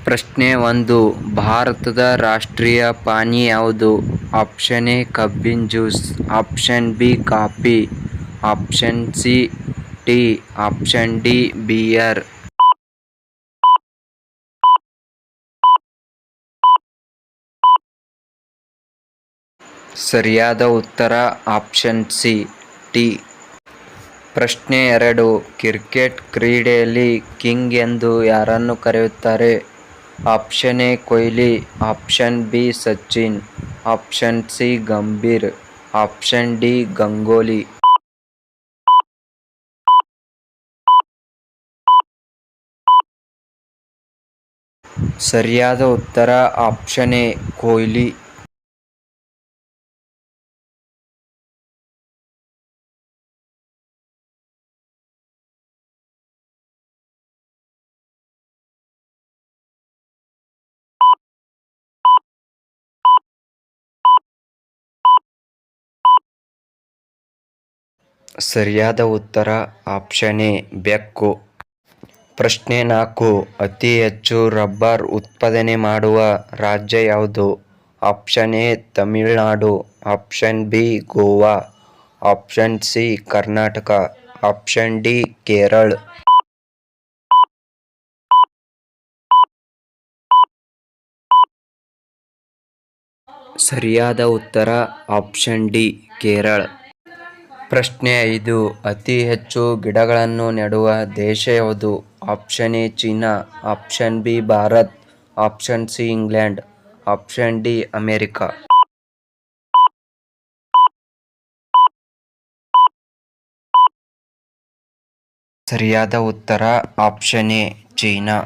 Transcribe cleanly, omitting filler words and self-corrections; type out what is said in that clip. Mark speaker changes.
Speaker 1: ಪ್ರಶ್ನೆ 1. ಭಾರತದ ರಾಷ್ಟ್ರೀಯ ಪಾನೀಯ ಯಾವುದು? ಆಪ್ಷನ್ ಎ ಕಬ್ಬಿನ juice, option B coffee, option C tea, option D beer. ಸರಿಯಾದ ಉತ್ತರ ಆಪ್ಷನ್ ಸಿ ಟೀ. ಪ್ರಶ್ನೆ 2. ಕ್ರಿಕೆಟ್ ಕ್ರೀಡೆಯಲ್ಲಿ ಕಿಂಗ್ ಎಂದು ಯಾರನ್ನು ಕರೆಯುತ್ತಾರೆ? Option A Kohli, option B Sachin, option C Gambhir, option D Ganguly. ಸರಿಯಾದ ಉತ್ತರ ಆಪ್ಷನ್ ಎ ಕೊಹ್ಲಿ. ಸರಿಯಾದ ಉತ್ತರ ಆಪ್ಷನ್ ಎ ಬೆಕ್ಕು. ಪ್ರಶ್ನೆ 4. ಅತಿ ಹೆಚ್ಚು ರಬ್ಬರ್ ಉತ್ಪಾದನೆ ಮಾಡುವ ರಾಜ್ಯ ಯಾವುದು? Option A Tamil Nadu, option B Goa, option C Karnataka, option D Kerala. ಸರಿಯಾದ ಉತ್ತರ ಆಪ್ಷನ್ ಡಿ ಕೇರಳ. ಪ್ರಶ್ನೆ 5. ಅತಿ ಹೆಚ್ಚು ಗಿಡಗಳನ್ನು ನೆಡುವ ದೇಶ ಯಾವುದು? Option A China, option B Bharat, option C England, option D America. ಸರಿಯಾದ ಉತ್ತರ ಆಪ್ಷನ್ ಎ ಚೀನಾ.